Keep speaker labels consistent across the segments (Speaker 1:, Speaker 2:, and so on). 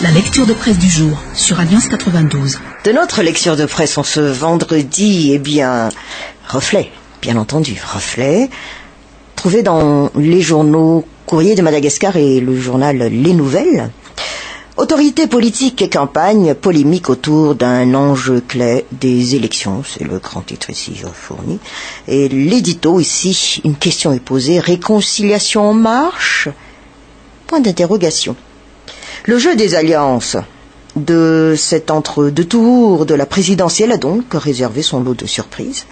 Speaker 1: La lecture de presse du jour sur Alliance 92.
Speaker 2: De notre lecture de presse en ce vendredi, reflet, bien entendu, reflet, trouvé dans les journaux Courrier de Madagascar et le journal Les Nouvelles. Autorités politiques et campagne, polémique autour d'un enjeu clé des élections, c'est le grand titre ici fourni. Et l'édito ici, une question est posée, réconciliation en marche ? Point d'interrogation. Le jeu des alliances de cet entre-deux tours de la présidentielle a donc réservé son lot de surprises,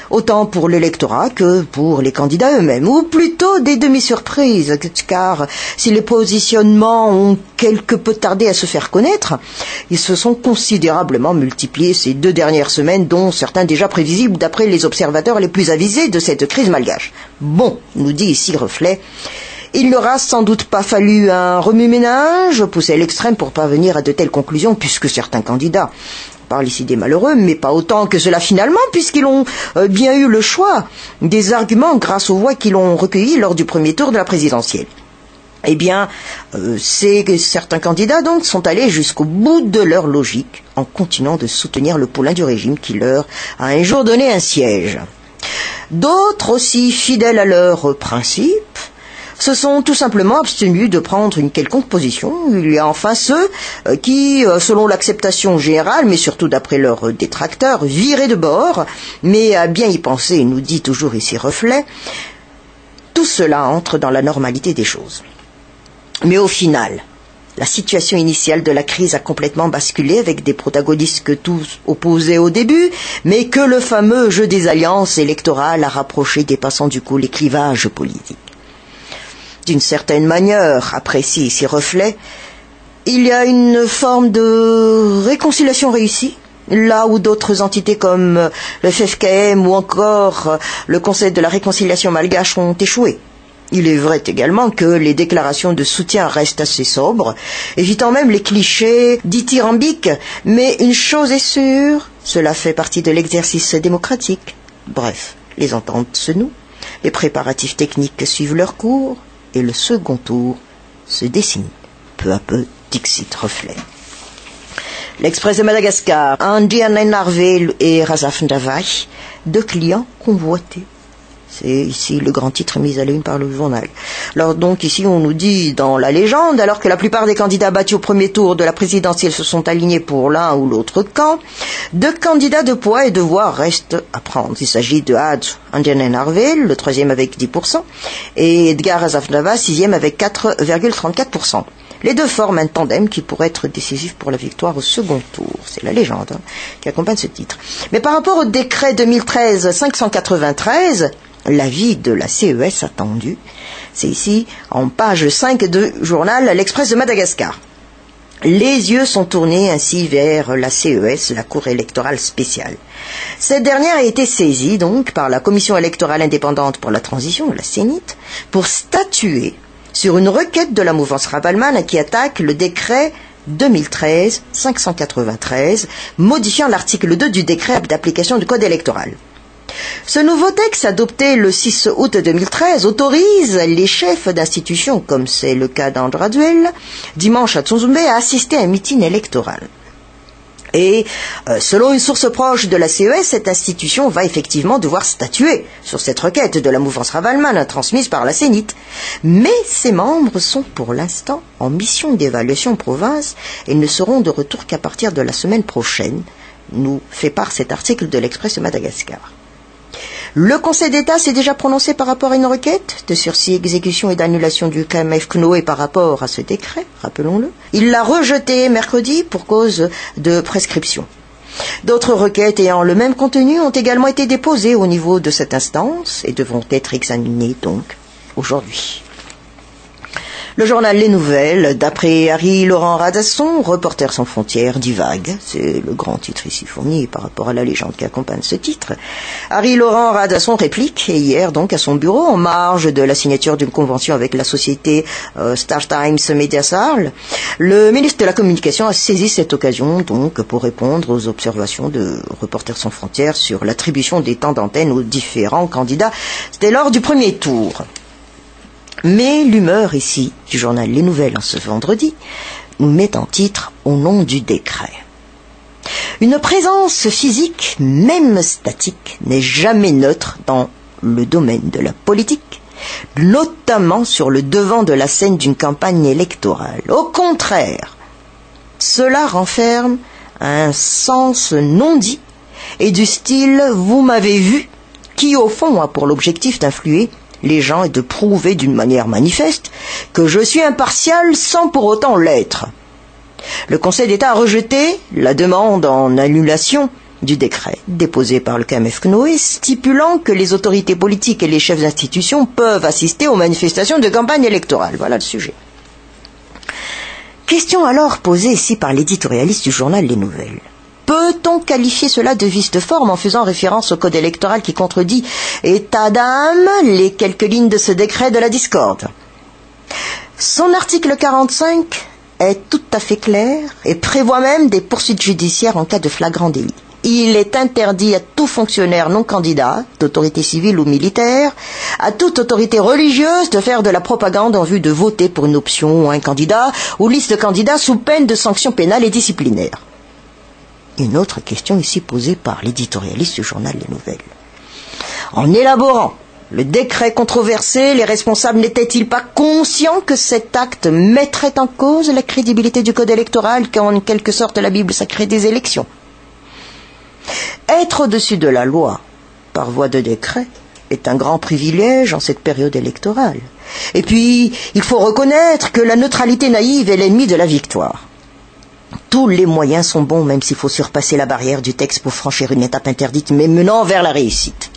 Speaker 2: autant pour l'électorat que pour les candidats eux-mêmes, ou plutôt des demi-surprises, car si les positionnements ont quelque peu tardé à se faire connaître, ils se sont considérablement multipliés ces 2 dernières semaines, dont certains déjà prévisibles d'après les observateurs les plus avisés de cette crise malgache. Bon, nous dit ici Reflet, il n'aura sans doute pas fallu un remue-ménage poussé à l'extrême pour parvenir à de telles conclusions, puisque certains candidats, on parle ici des malheureux, mais pas autant que cela finalement, puisqu'ils ont bien eu le choix des arguments grâce aux voix qu'ils ont recueillies lors du premier tour de la présidentielle. Certains candidats donc sont allés jusqu'au bout de leur logique en continuant de soutenir le poulain du régime qui leur a un jour donné un siège. D'autres aussi fidèles à leurs principes se sont tout simplement abstenus de prendre une quelconque position. Il y a enfin ceux qui, selon l'acceptation générale, mais surtout d'après leurs détracteurs, viraient de bord, mais à bien y penser, nous dit toujours ici Reflet, tout cela entre dans la normalité des choses. Mais au final, la situation initiale de la crise a complètement basculé avec des protagonistes que tous opposaient au début, mais que le fameux jeu des alliances électorales a rapproché, dépassant du coup les clivages politiques. D'une certaine manière, apprécie ici Reflet, il y a une forme de réconciliation réussie, là où d'autres entités comme le FFKM ou encore le Conseil de la réconciliation malgache ont échoué. Il est vrai également que les déclarations de soutien restent assez sobres, évitant même les clichés dithyrambiques, mais une chose est sûre, cela fait partie de l'exercice démocratique. Bref, les ententes se nouent, les préparatifs techniques suivent leur cours, et le second tour se dessine. Peu à peu, dixit Reflet. L'Express de Madagascar, Andianenarvel et Razafndavai, 2 clients convoités. C'est ici le grand titre mis à la une par le journal. Alors donc ici on nous dit dans la légende, alors que la plupart des candidats battus au premier tour de la présidentielle se sont alignés pour l'un ou l'autre camp, 2 candidats de poids et de voix restent à prendre. Il s'agit de Hadj Andianenarvel, le 3e avec 10%, et Edgar Razafndava, 6e avec 4,34%. Les 2 forment un tandem qui pourrait être décisif pour la victoire au second tour. C'est la légende qui accompagne ce titre. Mais par rapport au décret 2013-593, l'avis de la CES attendu, c'est ici en page 5 de journal L'Express de Madagascar. Les yeux sont tournés ainsi vers la CES, la Cour électorale spéciale. Cette dernière a été saisie donc par la Commission électorale indépendante pour la transition, la CENIT, pour statuer sur une requête de la mouvance Ravalman qui attaque le décret 2013-593, modifiant l'article 2 du décret d'application du Code électoral. Ce nouveau texte, adopté le 6 août 2013, autorise les chefs d'institutions, comme c'est le cas d'Andraduel, dimanche à Tsonzumbe, à assister à un meeting électoral. Et selon une source proche de la CES, cette institution va effectivement devoir statuer sur cette requête de la mouvance Ravalman transmise par la CENIT. Mais ses membres sont pour l'instant en mission d'évaluation en province et ne seront de retour qu'à partir de la semaine prochaine, nous fait part cet article de l'Express de Madagascar. Le Conseil d'État s'est déjà prononcé par rapport à une requête de sursis, exécution et d'annulation du KMF-CNOE par rapport à ce décret, rappelons-le. Il l'a rejeté mercredi pour cause de prescription. D'autres requêtes ayant le même contenu ont également été déposées au niveau de cette instance et devront être examinées donc aujourd'hui. Le journal Les Nouvelles, d'après Harry-Laurent Radasson, Reporters sans frontières, divague. C'est le grand titre ici fourni par rapport à la légende qui accompagne ce titre. Harry-Laurent Radasson réplique, et hier donc à son bureau, en marge de la signature d'une convention avec la société Star Times Media Sarl, le ministre de la Communication a saisi cette occasion donc pour répondre aux observations de Reporters sans frontières sur l'attribution des temps d'antenne aux différents candidats. C'était lors du premier tour. Mais l'humeur ici du journal Les Nouvelles en ce vendredi nous met en titre « Au nom du décret ». Une présence physique, même statique, n'est jamais neutre dans le domaine de la politique, notamment sur le devant de la scène d'une campagne électorale. Au contraire, cela renferme un sens non dit et du style « vous m'avez vu » qui au fond a pour l'objectif d'influer les gens et de prouver d'une manière manifeste que je suis impartial sans pour autant l'être. Le Conseil d'État a rejeté la demande en annulation du décret déposé par le KMF Knoé, stipulant que les autorités politiques et les chefs d'institution peuvent assister aux manifestations de campagne électorale. Voilà le sujet. Question alors posée ici par l'éditorialiste du journal Les Nouvelles. Peut-on qualifier cela de vice de forme en faisant référence au code électoral qui contredit état d'âme les quelques lignes de ce décret de la discorde? Son article 45 est tout à fait clair et prévoit même des poursuites judiciaires en cas de flagrant délit. Il est interdit à tout fonctionnaire non candidat, d'autorité civile ou militaire, à toute autorité religieuse de faire de la propagande en vue de voter pour une option ou un candidat ou liste de candidats sous peine de sanctions pénales et disciplinaires. Une autre question ici posée par l'éditorialiste du journal Les Nouvelles. En élaborant le décret controversé, les responsables n'étaient-ils pas conscients que cet acte mettrait en cause la crédibilité du code électoral, qu'en quelque sorte la Bible sacrée des élections? Être au-dessus de la loi, par voie de décret, est un grand privilège en cette période électorale. Et puis, il faut reconnaître que la neutralité naïve est l'ennemi de la victoire. Tous les moyens sont bons, même s'il faut surpasser la barrière du texte pour franchir une étape interdite, mais menant vers la réussite.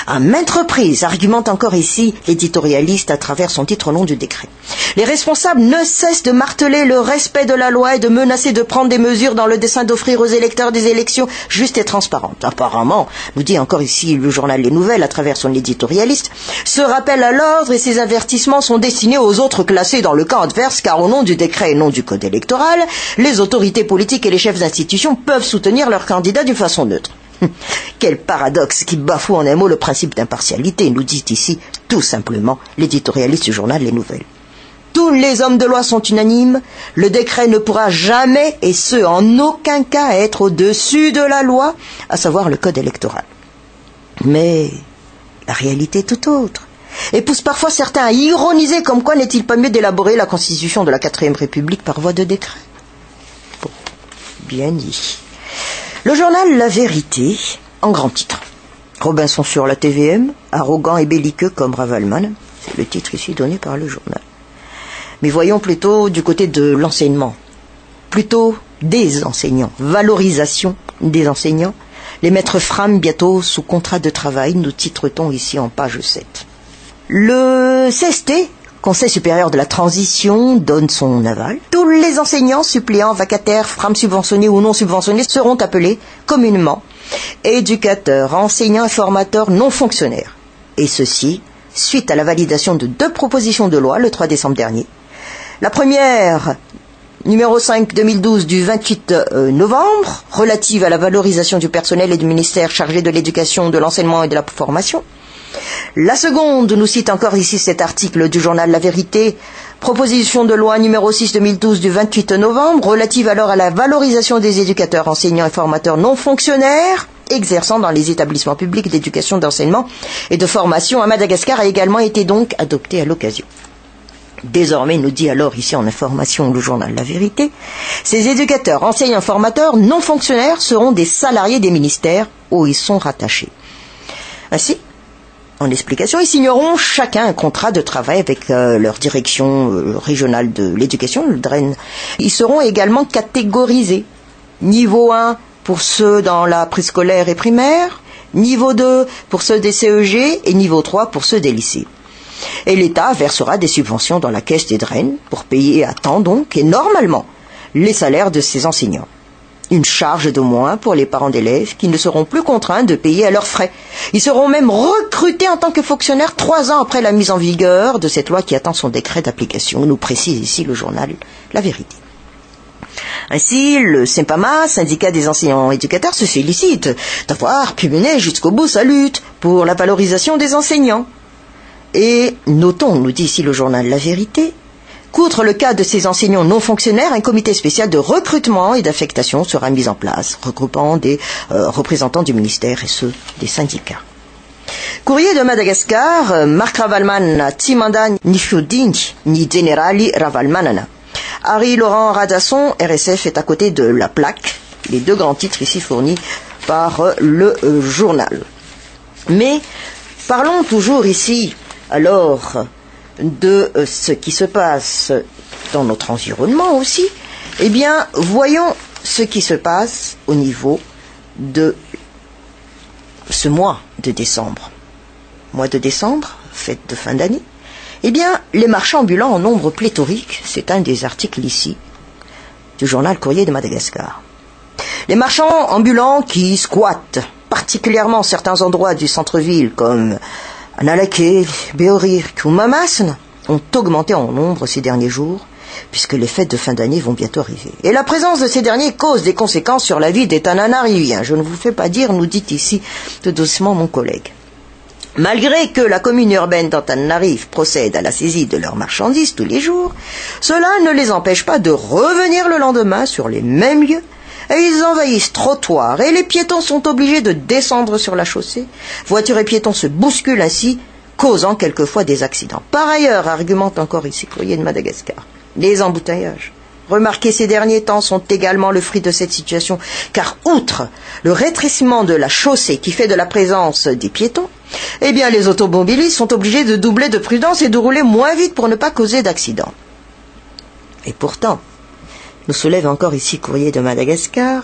Speaker 2: À maintes reprises, argumente encore ici l'éditorialiste à travers son titre au nom du décret. Les responsables ne cessent de marteler le respect de la loi et de menacer de prendre des mesures dans le dessein d'offrir aux électeurs des élections justes et transparentes. Apparemment, nous dit encore ici le journal Les Nouvelles à travers son éditorialiste, ce rappel à l'ordre et ces avertissements sont destinés aux autres classés dans le camp adverse, car au nom du décret et non du code électoral, les autorités politiques et les chefs d'institution peuvent soutenir leurs candidats d'une façon neutre. Quel paradoxe qui bafoue en un mot le principe d'impartialité, nous dit ici tout simplement l'éditorialiste du journal Les Nouvelles. Tous les hommes de loi sont unanimes, le décret ne pourra jamais, et ce en aucun cas, être au-dessus de la loi, à savoir le code électoral. Mais la réalité est tout autre, et pousse parfois certains à ironiser comme quoi n'est-il pas mieux d'élaborer la constitution de la 4e République par voie de décret. Bon, bien dit. Le journal La Vérité, en grand titre. Robinson sur la TVM, arrogant et belliqueux comme Ravalman. C'est le titre ici donné par le journal. Mais voyons plutôt du côté de l'enseignement. Plutôt des enseignants. Valorisation des enseignants. Les maîtres frament bientôt sous contrat de travail, nous titre-t-on ici en page 7. Le CST, Conseil supérieur de la transition, donne son aval. Tous les enseignants, suppléants, vacataires, frames subventionnés ou non subventionnés seront appelés communément éducateurs, enseignants et formateurs non fonctionnaires. Et ceci, suite à la validation de 2 propositions de loi le 3 décembre dernier. La première, numéro 5-2012 du 28 novembre, relative à la valorisation du personnel et du ministère chargé de l'éducation, de l'enseignement et de la formation. La seconde nous cite encore ici cet article du journal La Vérité, proposition de loi numéro 6-2012 du 28 novembre, relative alors à la valorisation des éducateurs, enseignants et formateurs non fonctionnaires, exerçant dans les établissements publics d'éducation, d'enseignement et de formation à Madagascar, a également été donc adoptée à l'occasion. Désormais, nous dit alors ici en information le journal La Vérité, ces éducateurs, enseignants, formateurs non fonctionnaires seront des salariés des ministères où ils sont rattachés. Ainsi, en explication, ils signeront chacun un contrat de travail avec leur direction régionale de l'éducation, le DREN. Ils seront également catégorisés. Niveau 1 pour ceux dans la préscolaire et primaire, niveau 2 pour ceux des CEG et niveau 3 pour ceux des lycées. Et l'État versera des subventions dans la caisse des DREN pour payer à temps donc et normalement les salaires de ces enseignants. Une charge de moins pour les parents d'élèves qui ne seront plus contraints de payer à leurs frais. Ils seront même recrutés en tant que fonctionnaires 3 ans après la mise en vigueur de cette loi qui attend son décret d'application, nous précise ici le journal La Vérité. Ainsi, le SYNPAMA, syndicat des enseignants éducateurs, se félicite d'avoir pu mener jusqu'au bout sa lutte pour la valorisation des enseignants. Et notons, nous dit ici le journal La Vérité, qu'outre le cas de ces enseignants non fonctionnaires, un comité spécial de recrutement et d'affectation sera mis en place, regroupant des représentants du ministère et ceux des syndicats. Courrier de Madagascar, Mark Ravalman Timanda Nifiodini ni Generali Ravalmanana. Harry Laurent Radasson, RSF, est à côté de la plaque, les deux grands titres ici fournis par le journal. Mais parlons toujours ici alors de ce qui se passe dans notre environnement aussi. Eh bien, voyons ce qui se passe au niveau de ce mois de décembre. Mois de décembre, fête de fin d'année. Eh bien, les marchands ambulants en nombre pléthorique, c'est un des articles ici du journal Courrier de Madagascar. Les marchands ambulants qui squattent particulièrement certains endroits du centre-ville comme Analake, Beorir ou Mamasne ont augmenté en nombre ces derniers jours puisque les fêtes de fin d'année vont bientôt arriver. Et la présence de ces derniers cause des conséquences sur la vie des Tananariviens. Je ne vous fais pas dire, nous dit ici tout doucement mon collègue. Malgré que la commune urbaine d'Antananarive procède à la saisie de leurs marchandises tous les jours, cela ne les empêche pas de revenir le lendemain sur les mêmes lieux et ils envahissent trottoirs et les piétons sont obligés de descendre sur la chaussée. Voitures et piétons se bousculent ainsi, causant quelquefois des accidents. Par ailleurs, argumente encore ici Courrier de Madagascar, les embouteillages remarqués ces derniers temps sont également le fruit de cette situation, car outre le rétrécissement de la chaussée qui fait de la présence des piétons, eh bien les automobilistes sont obligés de doubler de prudence et de rouler moins vite pour ne pas causer d'accidents. Et pourtant, nous soulève encore ici Courrier de Madagascar,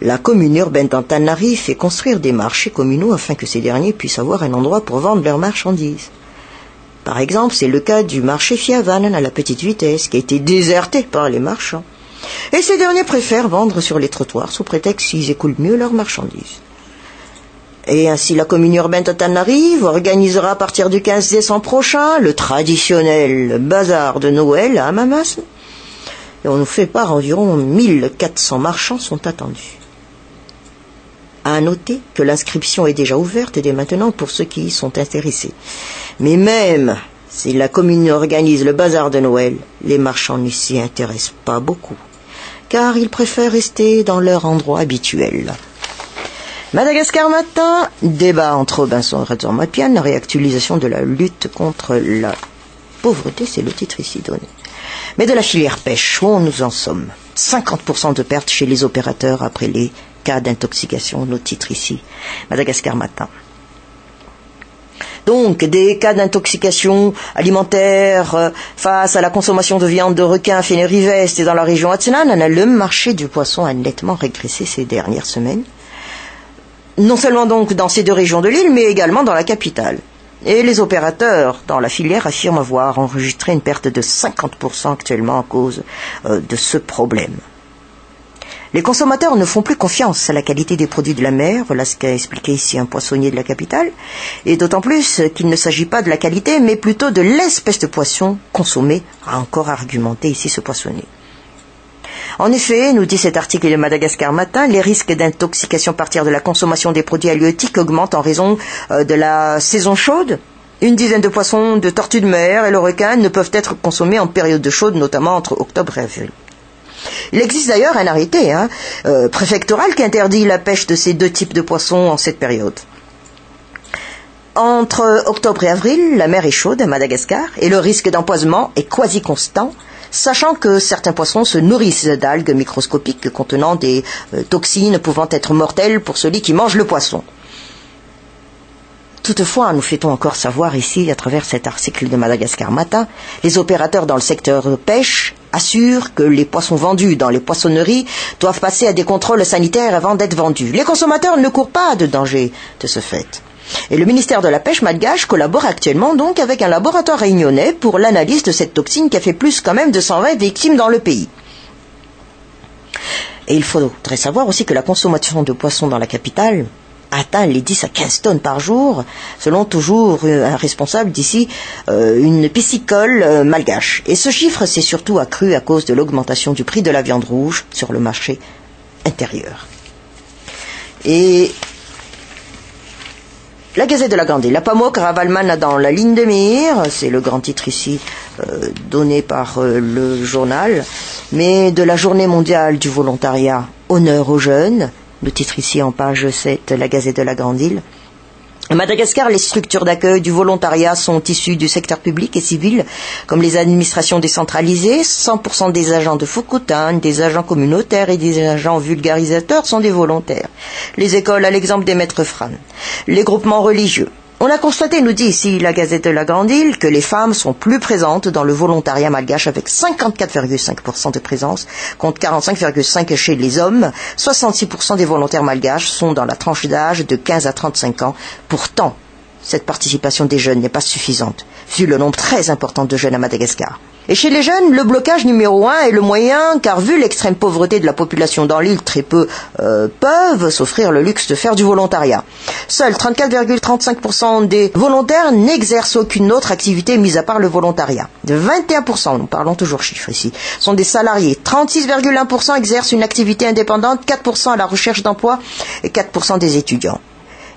Speaker 2: la commune urbaine d'Antananarive fait construire des marchés communaux afin que ces derniers puissent avoir un endroit pour vendre leurs marchandises. Par exemple, c'est le cas du marché Fiavanen à la petite vitesse, qui a été déserté par les marchands. Et ces derniers préfèrent vendre sur les trottoirs sous prétexte qu'ils écoulent mieux leurs marchandises. Et ainsi, la commune urbaine d'Antananarive organisera à partir du 15 décembre prochain le traditionnel bazar de Noël à Mamasne. Et on nous fait part environ 1400 marchands sont attendus. À noter que l'inscription est déjà ouverte dès maintenant pour ceux qui y sont intéressés. Mais même si la commune organise le bazar de Noël, les marchands ne s'y intéressent pas beaucoup, car ils préfèrent rester dans leur endroit habituel. Madagascar Matin, débat entre Robinson et Razormapian, la réactualisation de la lutte contre la pauvreté, c'est le titre ici donné. Mais de la filière pêche, où nous en sommes 50% de pertes chez les opérateurs après les cas d'intoxication, nos titres ici, Madagascar Matin. Donc, des cas d'intoxication alimentaire face à la consommation de viande de requin Fénériveste et dans la région Atsenan, le marché du poisson a nettement régressé ces dernières semaines. Non seulement donc dans ces deux régions de l'île, mais également dans la capitale. Et les opérateurs dans la filière affirment avoir enregistré une perte de 50% actuellement à cause de ce problème. Les consommateurs ne font plus confiance à la qualité des produits de la mer, voilà ce qu'a expliqué ici un poissonnier de la capitale, et d'autant plus qu'il ne s'agit pas de la qualité, mais plutôt de l'espèce de poisson consommé, a encore argumenté ici ce poissonnier. En effet, nous dit cet article de Madagascar Matin, les risques d'intoxication à partir de la consommation des produits halieutiques augmentent en raison de la saison chaude. Une dizaine de poissons, de tortues de mer et le requin ne peuvent être consommés en période de chaude, notamment entre octobre et avril. Il existe d'ailleurs un arrêté préfectoral qui interdit la pêche de ces deux types de poissons en cette période. Entre octobre et avril, la mer est chaude à Madagascar et le risque d'empoisonnement est quasi constant, sachant que certains poissons se nourrissent d'algues microscopiques contenant des toxines pouvant être mortelles pour celui qui mange le poisson. Toutefois, nous fait-on encore savoir ici, à travers cet article de Madagascar Matin, les opérateurs dans le secteur de pêche assurent que les poissons vendus dans les poissonneries doivent passer à des contrôles sanitaires avant d'être vendus. Les consommateurs ne courent pas de danger de ce fait. Et le ministère de la Pêche malgache collabore actuellement donc avec un laboratoire réunionnais pour l'analyse de cette toxine qui a fait plus quand même de 120 victimes dans le pays. Et il faudrait savoir aussi que la consommation de poissons dans la capitale atteint les 10 à 15 tonnes par jour, selon toujours un responsable d'ici, une piscicole malgache. Et ce chiffre s'est surtout accru à cause de l'augmentation du prix de la viande rouge sur le marché intérieur. Et La Gazette de la Grande Île. La Pamuk Ravalman dans la ligne de mire, c'est le grand titre ici donné par le journal, mais de la journée mondiale du volontariat, honneur aux jeunes, le titre ici en page 7, la Gazette de la Grande Île. À Madagascar, les structures d'accueil du volontariat sont issues du secteur public et civil, comme les administrations décentralisées. 100% des agents de Fukutane, des agents communautaires et des agents vulgarisateurs sont des volontaires. Les écoles, à l'exemple des maîtres Fran. Les groupements religieux. On a constaté, nous dit ici la Gazette de la Grande Île, que les femmes sont plus présentes dans le volontariat malgache avec 54,5% de présence, contre 45,5% chez les hommes. 66% des volontaires malgaches sont dans la tranche d'âge de 15 à 35 ans. Pourtant, cette participation des jeunes n'est pas suffisante, vu le nombre très important de jeunes à Madagascar. Et chez les jeunes, le blocage numéro 1 est le moyen, car vu l'extrême pauvreté de la population dans l'île, très peu peuvent s'offrir le luxe de faire du volontariat. Seuls 34,35% des volontaires n'exercent aucune autre activité mis à part le volontariat. De 21%, nous parlons toujours chiffres ici, sont des salariés. 36,1% exercent une activité indépendante, 4% à la recherche d'emploi et 4% des étudiants.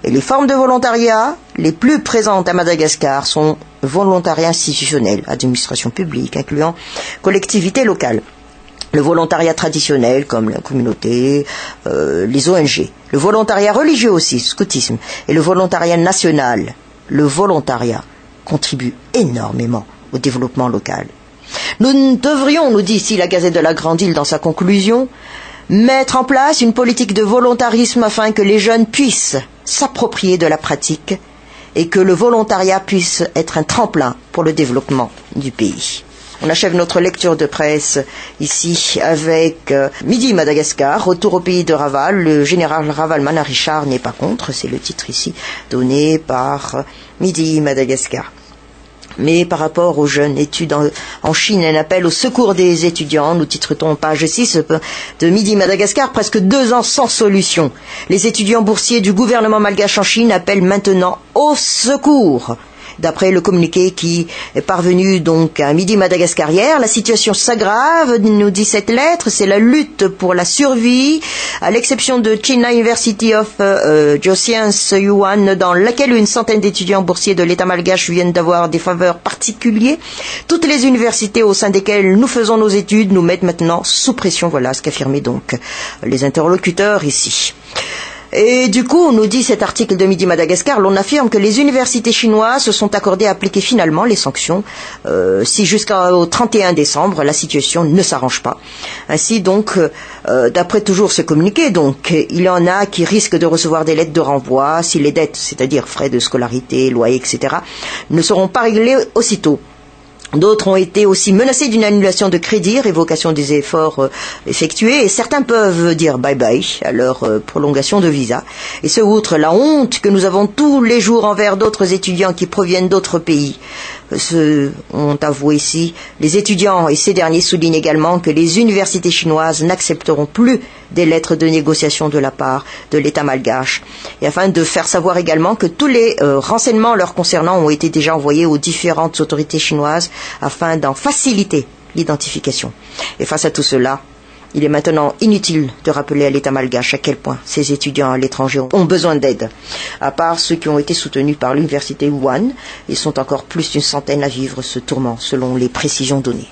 Speaker 2: Et les formes de volontariat les plus présentes à Madagascar sont volontariat institutionnel, administration publique, incluant collectivités locales. Le volontariat traditionnel, comme la communauté, les ONG. Le volontariat religieux aussi, scoutisme. Et le volontariat national. Le volontariat contribue énormément au développement local. Nous devrions, nous dit ici la Gazette de la Grande Île dans sa conclusion, mettre en place une politique de volontarisme afin que les jeunes puissent s'approprier de la pratique et que le volontariat puisse être un tremplin pour le développement du pays. On achève notre lecture de presse ici avec Midi Madagascar, retour au pays de Raval. Le général Ravalman Richard n'est pas contre, c'est le titre ici donné par Midi Madagascar. Mais par rapport aux jeunes, études en Chine, un appel au secours des étudiants, nous titre-t-on page 6 de Midi Madagascar, presque 2 ans sans solution. Les étudiants boursiers du gouvernement malgache en Chine appellent maintenant au secours. D'après le communiqué qui est parvenu donc à Midi Madagascar hier, la situation s'aggrave, nous dit cette lettre, c'est la lutte pour la survie, à l'exception de China University of Geosciences Yuan, dans laquelle une centaine d'étudiants boursiers de l'État malgache viennent d'avoir des faveurs particulières. Toutes les universités au sein desquelles nous faisons nos études nous mettent maintenant sous pression, voilà ce qu'affirmaient donc les interlocuteurs ici. Et du coup, nous dit cet article de Midi Madagascar, l'on affirme que les universités chinoises se sont accordées à appliquer finalement les sanctions si jusqu'au 31 décembre, la situation ne s'arrange pas. Ainsi donc, d'après toujours ce communiqué, donc, il y en a qui risquent de recevoir des lettres de renvoi si les dettes, c'est-à-dire frais de scolarité, loyer, etc., ne seront pas réglées aussitôt. D'autres ont été aussi menacés d'une annulation de crédit, révocation des efforts effectués, et certains peuvent dire bye-bye à leur prolongation de visa. Et ce, outre la honte que nous avons tous les jours envers d'autres étudiants qui proviennent d'autres pays, ont avoué ici les étudiants, et ces derniers soulignent également que les universités chinoises n'accepteront plus des lettres de négociation de la part de l'État malgache, et afin de faire savoir également que tous les renseignements leur concernant ont été déjà envoyés aux différentes autorités chinoises afin d'en faciliter l'identification. Et face à tout cela, il est maintenant inutile de rappeler à l'État malgache à quel point ces étudiants à l'étranger ont besoin d'aide. À part ceux qui ont été soutenus par l'université Wuhan, ils sont encore plus d'une centaine à vivre ce tourment selon les précisions données.